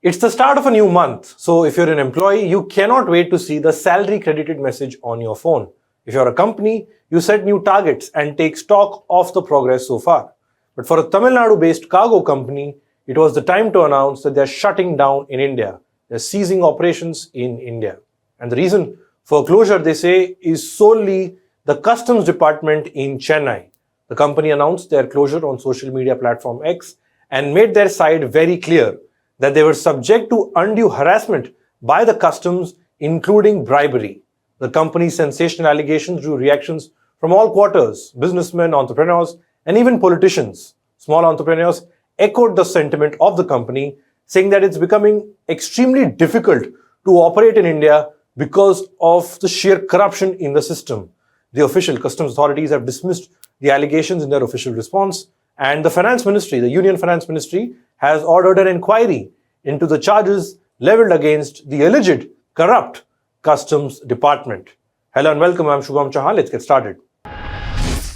It's the start of a new month, so if you're an employee, you cannot wait to see the salary credited message on your phone. If you're a company, you set new targets and take stock of the progress so far. But for a Tamil Nadu-based cargo company, it was the time to announce that they're shutting down in India. They're ceasing operations in India. And the reason for closure, they say, is solely the customs department in Chennai. The company announced their closure on social media platform X and made their side very clear that they were subject to undue harassment by the customs, including bribery. The company's sensational allegations drew reactions from all quarters: businessmen, entrepreneurs, and even politicians. Small entrepreneurs echoed the sentiment of the company, saying that it's becoming extremely difficult to operate in India because of the sheer corruption in the system. The official customs authorities have dismissed the allegations in their official response, and the finance ministry, the Union Finance Ministry, has ordered an inquiry into the charges leveled against the alleged corrupt customs department. Hello and welcome, I'm Shubham Chauhan. Let's get started.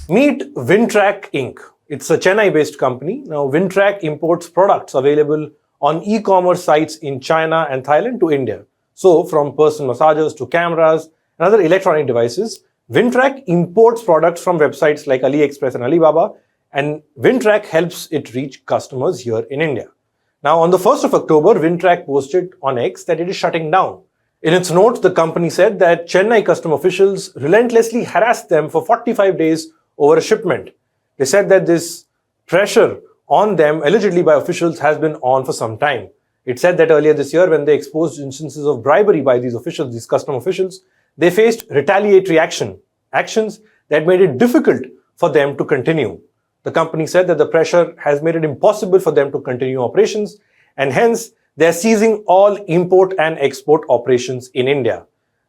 Meet Vintrack Inc. It's a Chennai-based company. Now, Vintrack imports products available on e-commerce sites in China and Thailand to India. So, from personal massagers to cameras and other electronic devices, Vintrack imports products from websites like AliExpress and Alibaba, and Vintrack helps it reach customers here in India. Now, on the 1st of October, Vintrack posted on X that it is shutting down. In its note, the company said that Chennai custom officials relentlessly harassed them for 45 days over a shipment. They said that this pressure on them, allegedly by officials, has been on for some time. It said that earlier this year, when they exposed instances of bribery by these officials, these custom officials, they faced retaliatory actions that made it difficult for them to continue. The company said that the pressure has made it impossible for them to continue operations, and hence they're ceasing all import and export operations in India.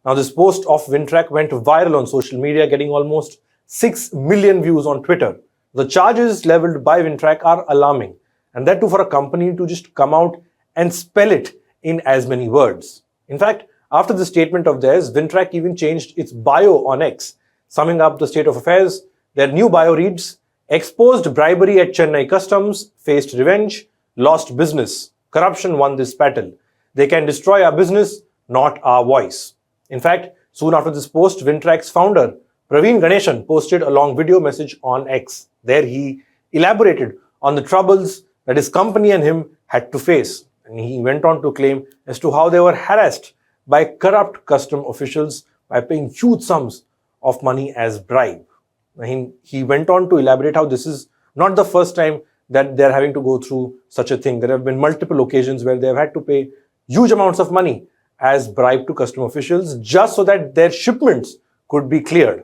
Now, this post of Vintrack went viral on social media, getting almost 6 million views on Twitter. The charges leveled by Vintrack are alarming, and that too for a company to just come out and spell it in as many words. In fact, after the statement of theirs, Vintrack even changed its bio on X. Summing up the state of affairs, their new bio reads: exposed bribery at Chennai Customs, faced revenge, lost business. Corruption won this battle. They can destroy our business, not our voice. In fact, soon after this post, Vintrack's founder, Praveen Ganeshan, posted a long video message on X. There he elaborated on the troubles that his company and him had to face. And he went on to claim as to how they were harassed by corrupt custom officials by paying huge sums of money as bribe. He went on to elaborate how this is not the first time that they're having to go through such a thing. There have been multiple occasions where they've had to pay huge amounts of money as bribe to custom officials just so that their shipments could be cleared.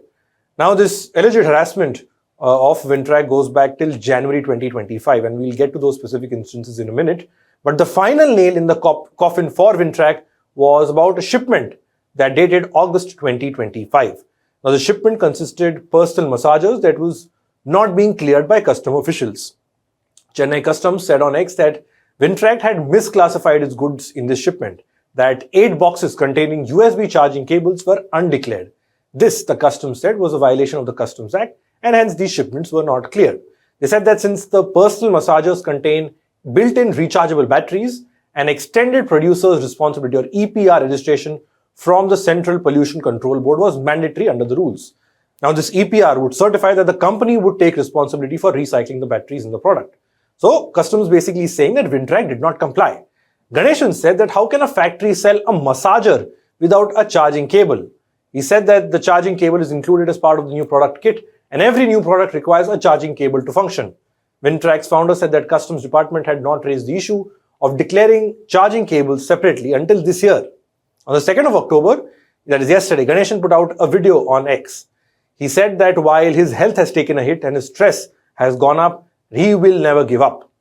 Now, this alleged harassment of Vintrack goes back till January 2025, and we'll get to those specific instances in a minute. But the final nail in the coffin for Vintrack was about a shipment that dated August 2025. Now, the shipment consisted personal massagers that was not being cleared by custom officials. Chennai Customs said on X that Vintrack had misclassified its goods in this shipment, that 8 boxes containing USB charging cables were undeclared. This, the Customs said, was a violation of the Customs Act, and hence these shipments were not cleared. They said that since the personal massagers contain built-in rechargeable batteries, an extended producer's responsibility or EPR registration from the Central Pollution Control Board was mandatory under the rules. Now, this EPR would certify that the company would take responsibility for recycling the batteries in the product. So, Customs basically saying that Vintrack did not comply. Ganeshan said that how can a factory sell a massager without a charging cable? He said that the charging cable is included as part of the new product kit, and every new product requires a charging cable to function. Vintrack's founder said that Customs Department had not raised the issue of declaring charging cables separately until this year. On the 2nd of October, that is yesterday, Ganeshan put out a video on X. He said that while his health has taken a hit and his stress has gone up, he will never give up.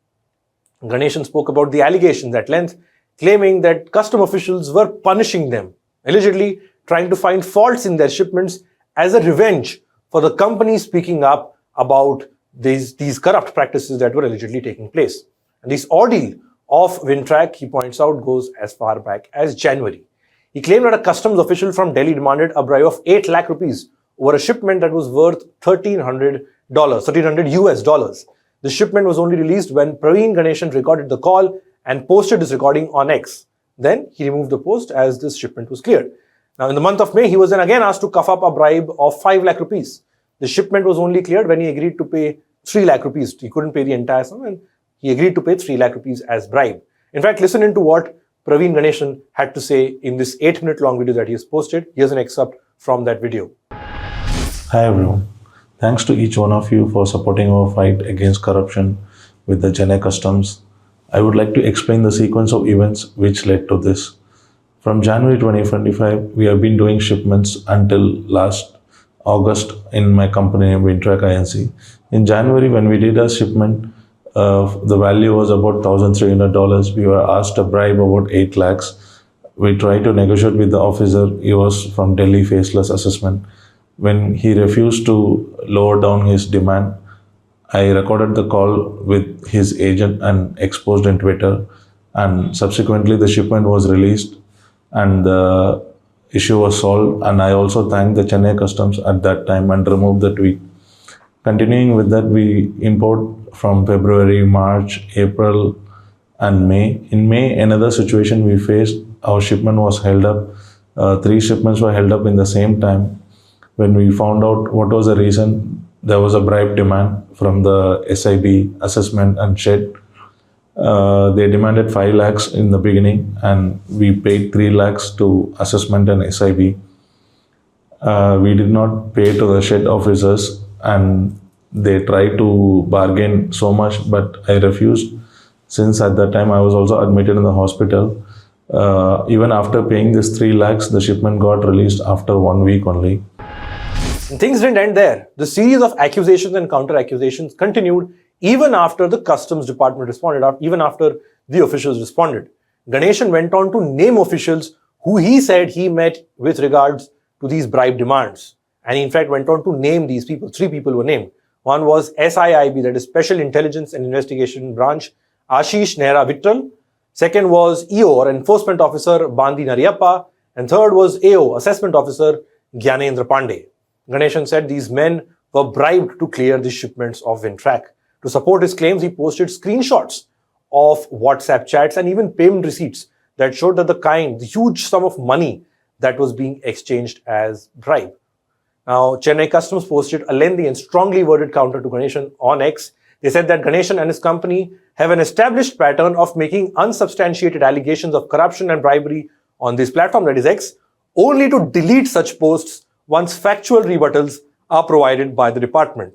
Ganeshan spoke about the allegations at length, claiming that custom officials were punishing them, allegedly trying to find faults in their shipments as a revenge for the company speaking up about these corrupt practices that were allegedly taking place. And this ordeal of Vintrack, he points out, goes as far back as January. He claimed that a customs official from Delhi demanded a bribe of 8 lakh rupees over a shipment that was worth $1,300 US dollars. The shipment was only released when Praveen Ganeshan recorded the call and posted this recording on X. Then he removed the post as this shipment was cleared. Now, in the month of May, he was then again asked to cough up a bribe of 5 lakh rupees. The shipment was only cleared when he agreed to pay 3 lakh rupees. He couldn't pay the entire sum and he agreed to pay 3 lakh rupees as bribe. In fact, listen into what Praveen Ganeshan had to say in this 8-minute long video that he has posted. Here's an excerpt from that video. Hi everyone. Thanks to each one of you for supporting our fight against corruption with the Chennai Customs. I would like to explain the sequence of events which led to this. From January 2025, we have been doing shipments until last August in my company name Wintrack Inc. In January, when we did a shipment, the value was about $1,300. We were asked a bribe about 8 lakhs. We tried to negotiate with the officer. He was from Delhi Faceless Assessment. When he refused to lower down his demand, I recorded the call with his agent and exposed in Twitter. And subsequently, the shipment was released and the issue was solved. And I also thanked the Chennai Customs at that time and removed the tweet. Continuing with that, we import from February, March, April, and May. In May, another situation we faced, our shipment was held up. 3 shipments were held up in the same time. When we found out what was the reason, there was a bribe demand from the SIB, assessment and shed. They demanded 5 lakhs in the beginning and we paid 3 lakhs to assessment and SIB. We did not pay to the shed officers and they tried to bargain so much, but I refused. Since at that time I was also admitted in the hospital. Even after paying this 3 lakhs, the shipment got released after 1 week only. Things didn't end there. The series of accusations and counter-accusations continued even after the Customs Department responded, even after the officials responded. Ganeshan went on to name officials who he said he met with regards to these bribe demands. And he in fact went on to name these people. 3 people were named. One was SIIB, that is Special Intelligence and Investigation Branch, Ashish Nehra Vittal. Second was EO, or Enforcement Officer, Bandi Nariyappa. And third was AO, Assessment Officer, Gyanendra Pandey. Ganeshan said these men were bribed to clear the shipments of Wintrack. To support his claims, he posted screenshots of WhatsApp chats and even payment receipts that showed that the huge sum of money that was being exchanged as bribe. Now, Chennai Customs posted a lengthy and strongly worded counter to Ganeshan on X. They said that Ganeshan and his company have an established pattern of making unsubstantiated allegations of corruption and bribery on this platform, that is X, only to delete such posts once factual rebuttals are provided by the department.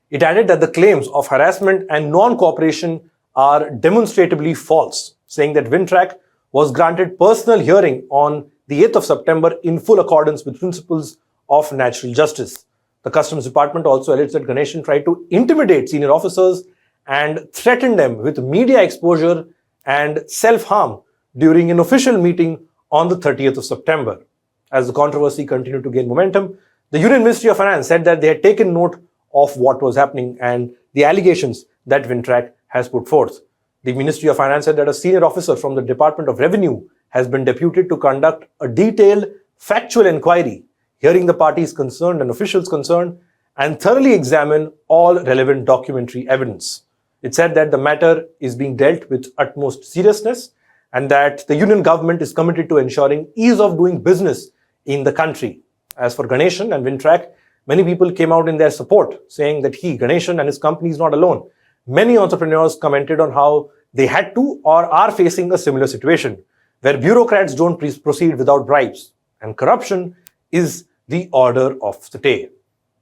It added that the claims of harassment and non-cooperation are demonstrably false, saying that Wintrack was granted personal hearing on the 8th of September in full accordance with principles of natural justice. The Customs Department also alleged that Ganeshan tried to intimidate senior officers and threaten them with media exposure and self-harm during an official meeting on the 30th of September. As the controversy continued to gain momentum, the Union Ministry of Finance said that they had taken note of what was happening and the allegations that Wintrack has put forth. The Ministry of Finance said that a senior officer from the Department of Revenue has been deputed to conduct a detailed, factual inquiry, hearing the parties concerned and officials concerned, and thoroughly examine all relevant documentary evidence. It said that the matter is being dealt with utmost seriousness and that the union government is committed to ensuring ease of doing business in the country. As for Ganeshan and Wintrack, many people came out in their support, saying that Ganeshan and his company is not alone. Many entrepreneurs commented on how they had to or are facing a similar situation, where bureaucrats don't proceed without bribes, and corruption is the order of the day.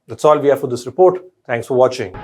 That's all we have for this report. Thanks for watching.